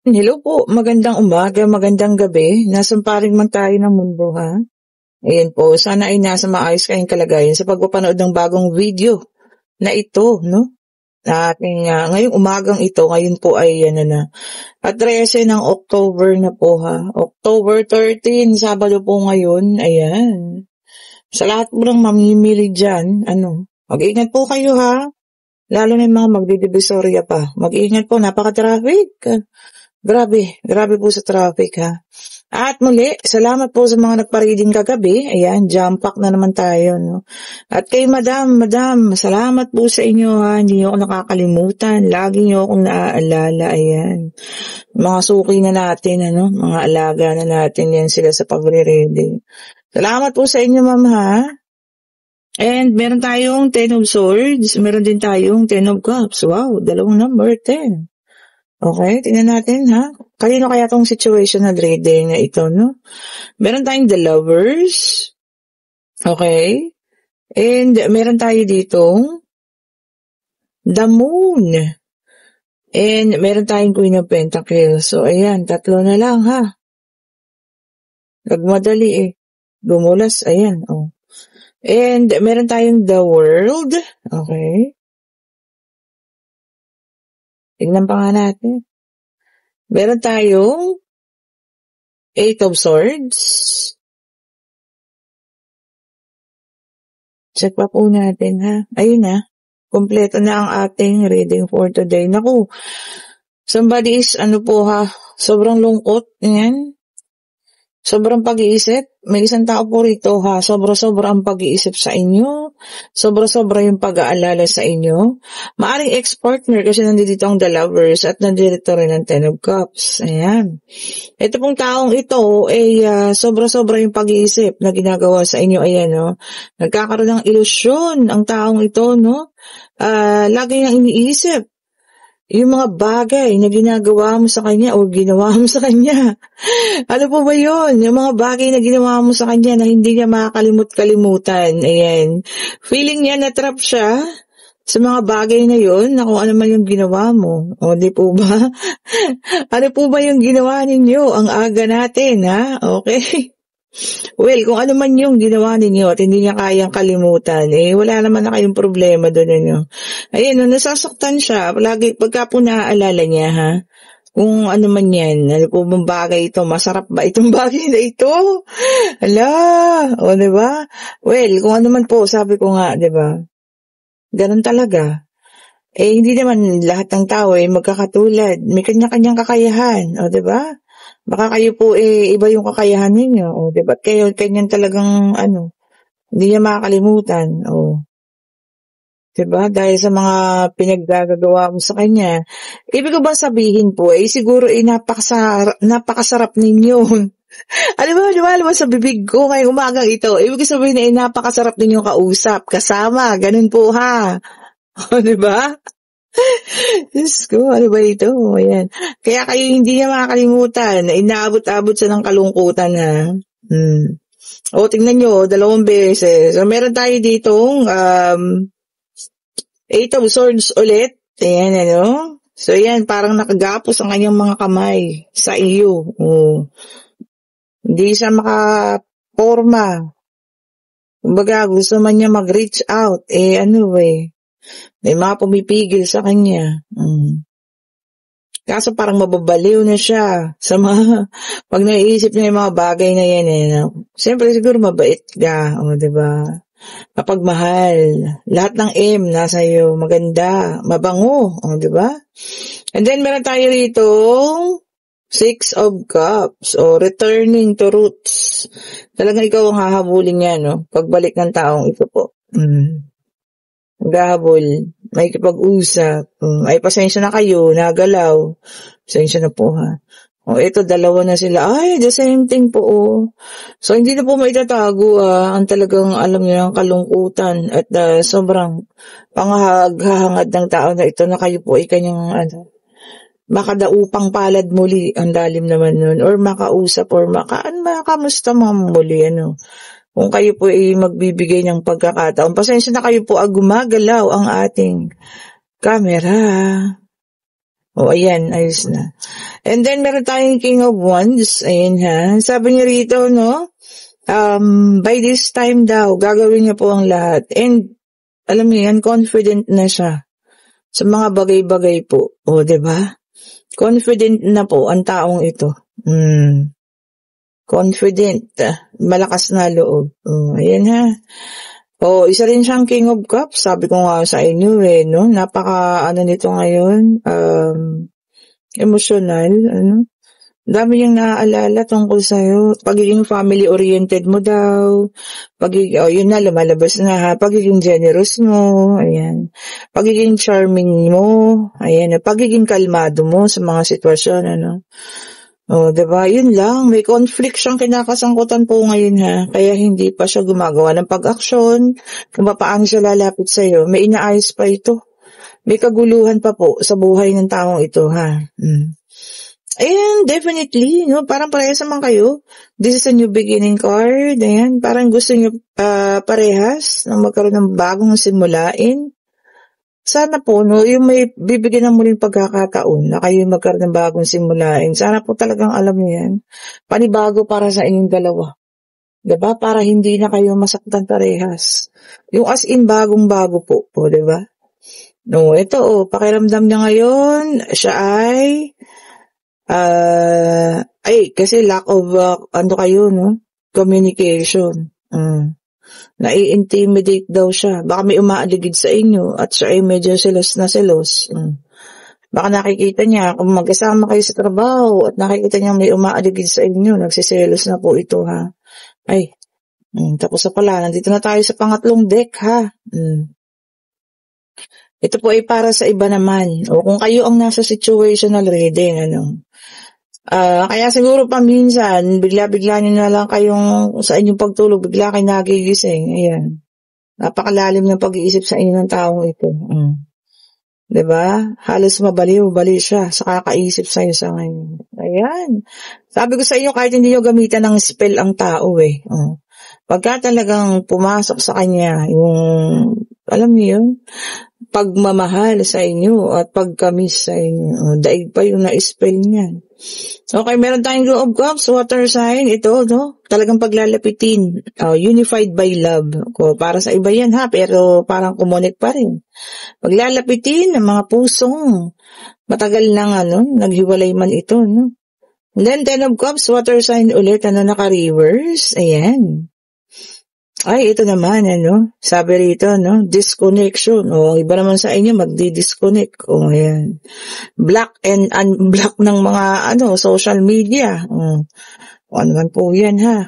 Hello po, magandang umaga, magandang gabi. Nasaan pa rin man tayo ng mundo, ha? Ayan po, sana ay nasa maayos kayong kalagayan sa pagpapanood ng bagong video na ito, no? Na ating, ngayong umagang ito, ngayon po ay ano na, at 13 ng October na po, ha? October 13, Sabado po ngayon, ayan. Sa lahat po ng mamimili dyan, mag-ingat po kayo, ha? Lalo na yung mga magdidivisorya pa. Mag-ingat po, napaka-traffic. Grabe po sa traffic, ha. At muli, salamat po sa mga nagpa-reading kagabi. Ayan, jump pack na naman tayo, no. At kay Madam, salamat po sa inyo, ha. Hindi niyo ako nakakalimutan. Lagi niyo akong naaalala, ayan. Mga suki na natin, mga alaga na natin, yan sila sa pagre-reading. Salamat po sa inyo, ma'am, ha. And meron tayong 10 of Swords, meron din tayong 10 of Cups. Wow, dalawang number, 10. Okay, tingnan natin, ha? Kanino kaya tong situational reading na ito, no? Meron tayong the Lovers. Okay. And meron tayo ditong the Moon. And meron tayong Queen of Pentacles. So, ayan, tatlo na lang, ha? Nagmadali, eh. Dumulas, ayan, oh. And meron tayong the World. Okay. Tingnan pa nga natin. Meron tayong 8 of Swords. Check pa po natin, ha. Ayun na. Kompleto na ang ating reading for today. Naku, somebody is, sobrang lungkot. Yan. Sobrang pag-iisip. May isang tao po rito, ha. Sobra-sobra ang pag-iisip sa inyo. Sobra-sobra yung pag-aalala sa inyo. Maaring ex-partner kasi nandito ang the Lovers at nandito rin ang 10 of Cups. Ayan. Ito pong taong ito ay sobra-sobra yung pag-iisip na ginagawa sa inyo. Ayan, no. Nagkakaroon ng ilusyon ang taong ito, no. Lagi niyang iniisip yung mga bagay na ginagawa mo sa kanya o ginawa mo sa kanya. Ano po ba yun? Yung mga bagay na ginawa mo sa kanya na hindi niya makakalimut-kalimutan. Ayan. Feeling niya na-trap siya sa mga bagay na yun na kung ano man yung ginawa mo. O, di po ba? Ano po ba yung ginawa ninyo? Ang aga natin, ha? Okay. Well, kung ano man yung ginawa ninyo at hindi niya kayang kalimutan, wala naman na kayong problema doon, Ayun, nasasaktan siya. Palagi, pagka po naaalala niya, ha? Kung ano man yan, ano po bang bagay ito? Masarap ba itong bagay na ito? Ala, o, diba? Well, kung ano man po, sabi ko nga, diba? Ganun talaga. Hindi naman lahat ng tao magkakatulad. May kanya-kanyang kakayahan, o, diba? Baka kayo po iba yung kakayahan ninyo, o, diba? Kayo, kanyan talagang, hindi niya makakalimutan, o. Diba? Dahil sa mga pinaggagawa mo sa kanya. Ibig ko ba sabihin po, siguro napakasarap ninyo. Alam mo sa bibig ko ngayong umagang ito, ibig ko sabihin napakasarap ninyo kausap, kasama, ganun po, ha? O, diba? Diyos ko, ano ba ito? Ayan. Kaya kayo hindi niya makakalimutan. Inaabot-abot siya ng kalungkutan, ha? O, tingnan nyo, 2 beses. So, meron tayo ditong 8 of Swords ulit. Ayan, So, yan, parang nakagapos ang kanyang mga kamay sa iyo. O, hindi siya makaporma. Kumbaga, gusto man niya mag-reach out. May mga pumipigil sa kanya. Kaso parang mababaliw na siya sa mga, pag naiisip niya yung mga bagay na yan, Siyempre siguro mabait ka, o, diba? Mapagmahal. Lahat ng M nasa iyo. Maganda. Mabango, o, diba? And then meron tayo rito 6 of Cups, o returning to roots. Talagang ikaw ang hahabulin niya, pagbalik ng taong ito po. Naghahabol, may kipag-usap, ay pasensya na kayo, nagalaw, pasensya na po, ha. O, ito, 2 na sila, ay, the same thing po, So, hindi na po maitatago, ang talagang, alam niyo, ang kalungkutan, at sobrang panghahangad ng tao na ito na kayo po ay kanyang, makadaupang palad muli, ang lalim naman nun, or makausap, or makamusta mga muli, Kung kayo po ay magbibigay ng pagkakataon, pasensya na kayo po gumagalaw ang ating camera. Ayan, ayos na. And then, meron tayong King of Wands. Ayan ha. Sabi niya rito, no? By this time daw, gagawin niya po ang lahat. And, alam niyo yan, confident na siya sa mga bagay-bagay po. Diba? Confident na po ang taong ito. Confident. Malakas na loob. Ayan ha. Isa rin siyang King of Cups. Sabi ko nga sa inyo no? Napaka, nito ngayon, emotional, Dami niyang naaalala tungkol sa'yo. Pagiging family-oriented mo daw. Yun na, lumalabas na ha. Pagiging generous mo. Ayan. Pagiging charming mo. Ayan. Pagiging kalmado mo sa mga sitwasyon, diba? Yun lang. May conflict siyang kinakasangkutan po ngayon ha. Kaya hindi pa siya gumagawa ng pag-aksyon. Kung paano siya lalapit sa'yo. May inaayos pa ito. May kaguluhan pa po sa buhay ng taong ito ha. Ayan, definitely, parang parehas naman kayo. This is a new beginning card. Ayan, parang gusto nyo parehas na magkaroon ng bagong simulain. Sana po, yung may bibigyan ng muling pagkakataon na kayo magkaroon ng bagong simulain. Sana po talagang alam niyo yan. Panibago para sa inyong dalawa. Diba? Para hindi na kayo masaktan parehas. Yung as in bagong-bago po, diba? Ito, pakiramdam niya ngayon, siya kasi lack of, communication. Nai-intimidate daw siya. Baka may umaaligid sa inyo at siya ay medyo selos na selos. Baka nakikita niya, kung magkasama kayo sa trabaho at nakikita niya may umaaligid sa inyo, nagsiselos na po ito ha. Tapos na pala, nandito na tayo sa pangatlong deck ha. Ito po ay para sa iba naman. O kung kayo ang nasa situational reading, kaya siguro paminsan, bigla-bigla nyo na lang kayong sa inyong pagtulog, bigla kayo nagigising. Ayan. Napakalalim ng pag-iisip sa inyo ng taong ito. Diba? Halos mabaliw siya sa kakaisip sa'yo sa ngayon. Ayan. Sabi ko sa inyo, kahit hindi nyo gamitan ng spell ang tao Pagka talagang pumasok sa kanya, yung, alam niyo yun, pagmamahal sa inyo at pagkamis sa inyo. Daig pa yung na-spell niyan. Okay, meron tayong Two of Cups, water sign. Ito, talagang paglalapitin. Unified by love. Para sa iba yan ha, pero parang kumonek pa rin. Paglalapitin ng mga pusong matagal nang naghiwalay man ito. Then, Ten of Cups, water sign ulit, naka-reverse. Ayan. Ito naman, sabi rito, disconnection. Iba naman sa inyo, magdi-disconnect. Ayan. Block and unblock ng mga, social media. Ano man po yan, ha.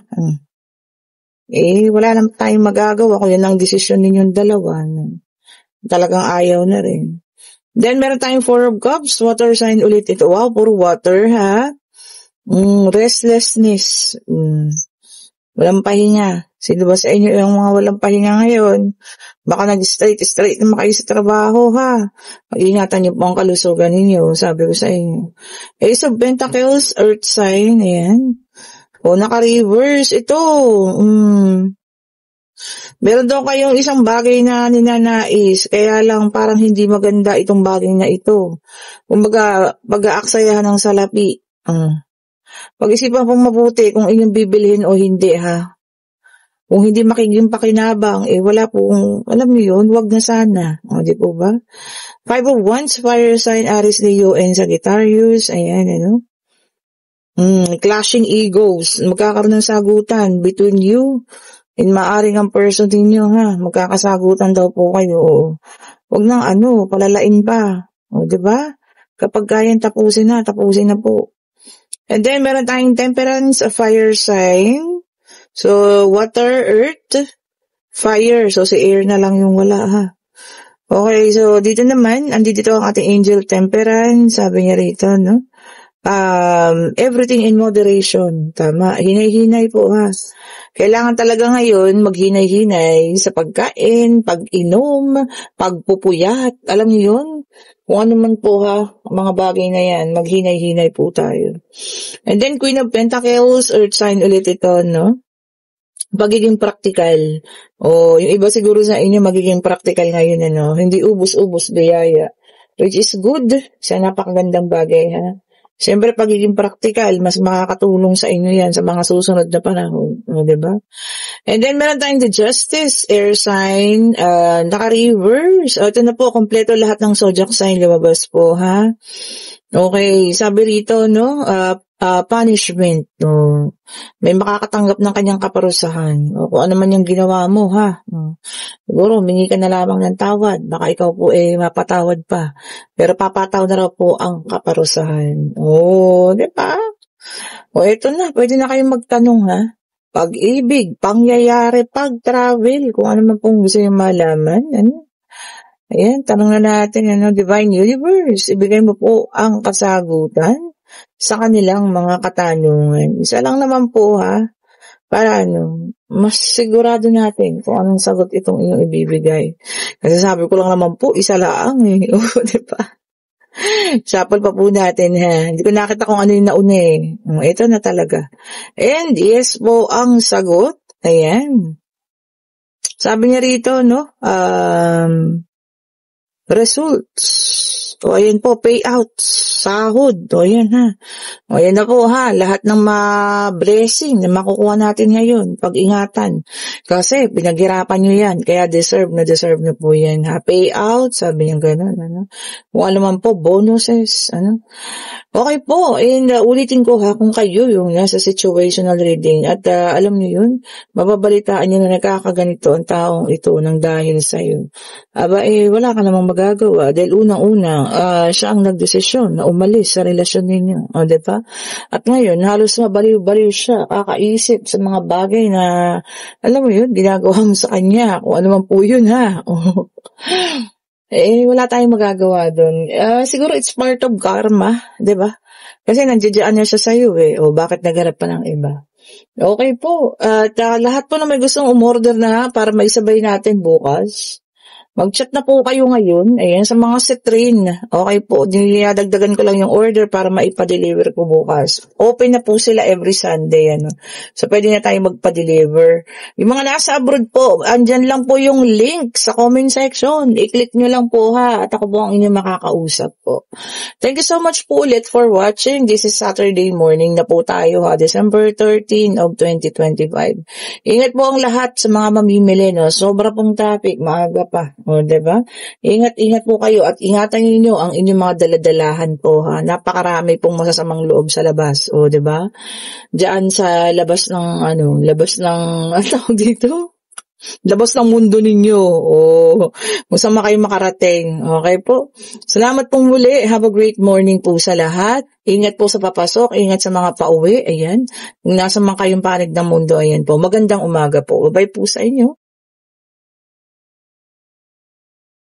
Wala naman tayong magagawa kung yan ang desisyon ninyong dalawa. Talagang ayaw na rin. Then, meron tayong Four of Cups, water sign ulit ito. Wow, puro water, ha. Restlessness. Walang pahinga. Sino ba sa inyo yung mga walang pahinga ngayon? Baka nag-straight naman kayo sa trabaho, ha? Mag-ingatan niyo po ang kalusugan ninyo, sabi ko sa inyo. Ace of Pentacles, Earth sign, ayan. Naka-reverse, ito. Meron daw kayong isang bagay na ninanais, kaya lang parang hindi maganda itong bagay na ito. Kumbaga, pag-aaksayahan ng salapi. Pag-isipan pong mabuti kung inyong bibilhin o hindi, ha? Kung hindi makiging pakinabang, wala pong, alam niyo yun, wag na sana. Di po ba? Five of Wands, fire sign, Aries, Leo, and Sagittarius. Ayan, clashing egos. Magkakaroon ng sagutan between you and maaring ang person ninyo, ha? Magkakasagutan daw po kayo. Wag nang palalain pa. Di ba? Kapag kayang tapusin na po. And then, meron tayong Temperance, a fire sign. So, water, earth, fire. So, si air na lang yung wala, ha. Okay, so, dito naman, andito ang ating angel Temperance. Sabi niya rito, everything in moderation. Tama. Hinay-hinay po, ha. Kailangan talaga ngayon maghinay-hinay sa pagkain, pag-inom, pagpupuyat. Alam niyo yun? Kung ano man po, ha, mga bagay na yan, maghinay-hinay po tayo. And then, Queen of Pentacles, earth sign ulit ito, pagiging practical. Yung iba siguro sa inyo magiging practical ngayon, hindi ubus-ubus biyaya. which is good. Sa napakagandang bagay, ha. Siyempre, pagiging practical, mas makakatulong sa inyo yan sa mga susunod na panahon. Diba? And then, meron tayong the Justice, air sign, naka-reverse. Ito na po, kompleto lahat ng zodiac sign lumabas po, ha? Okay, sabi rito, no, punishment, no. May makakatanggap ng kanyang kaparusahan. O kung ano man yung ginawa mo, ha. Siguro, humingi ka na lamang ng tawad. Baka ikaw po mapatawad pa. Pero papataw na raw po ang kaparusahan. Di ba? Ito na, pwede na kayong magtanong, ha. Pag-ibig, pangyayari, pag-travel, kung ano man pong gusto yung malaman, ano. Ayan, tanong na natin, Divine Universe, ibigay mo po ang kasagutan sa kanilang mga katanungan. Isa lang naman po, ha, para mas sigurado natin kung anong sagot itong inyong ibibigay. Kasi sabi ko lang naman po, isa lang, diba? Shuffle pa po natin, ha. Hindi ko nakita kung ano yung nauna, Ito na talaga. And yes po ang sagot. Ayan. Sabi niya rito, results. Ayan po, payouts, sahod. Ayan, ha. Ayan na po, ha. Lahat ng blessing na makukuha natin ngayon, pag-ingatan. Kasi pinaghirapan nyo yan, kaya deserve nyo po yan, ha. Payout, sabi niya gano'n, Kung alam man po, bonuses, Okay po, and ulitin ko, ha, kung kayo yung nasa situational reading at alam niyo yun, mababalitaan niyo na nakakaganito ang taong ito ng dahil sa'yo. Wala ka namang magagawa dahil unang-una, siya ang nagdesisyon na umalis sa relasyon ninyo. Diba? At ngayon, halos mabaliw-baliw siya, kakaisip sa mga bagay na, alam mo yun, ginagawa mo sa kanya, kung ano man po yun, ha. Wala tayong magagawa doon. Siguro it's part of karma, diba? Kasi nandiyan na siya sa'yo, bakit nagharap pa ng iba? Okay po. At lahat po na may gustong umorder na para maisabay natin bukas, mag-chat na po kayo ngayon. Ayan, sa mga Citrine. Okay po, dinadagdagan ko lang yung order para maipa-deliver ko bukas. Open na po sila every Sunday. So, pwede na tayo magpa-deliver. Yung mga nasa abroad po, andyan lang po yung link sa comment section. I-click nyo lang po, ha. At ako po ang inyong makakausap po. Thank you so much po ulit for watching. This is Saturday morning na po tayo, ha. December 13 of 2025. Ingat po ang lahat sa mga mamimili, Sobra pong topic, maaga pa. Diba? Ingat po kayo at ingatan niyo ang inyong mga daladalahan po, ha. Napakarami pong masasamang loob sa labas, diba? Diyan sa labas ng tawag dito? Labas ng mundo ninyo. Kung saan kayo makarating. Okay po? Salamat pong muli. Have a great morning po sa lahat. Ingat po sa papasok. Ingat sa mga pauwi. Ayan. Kung nasa man kayong panig ng mundo, ayan po. Magandang umaga po. Bye po sa inyo.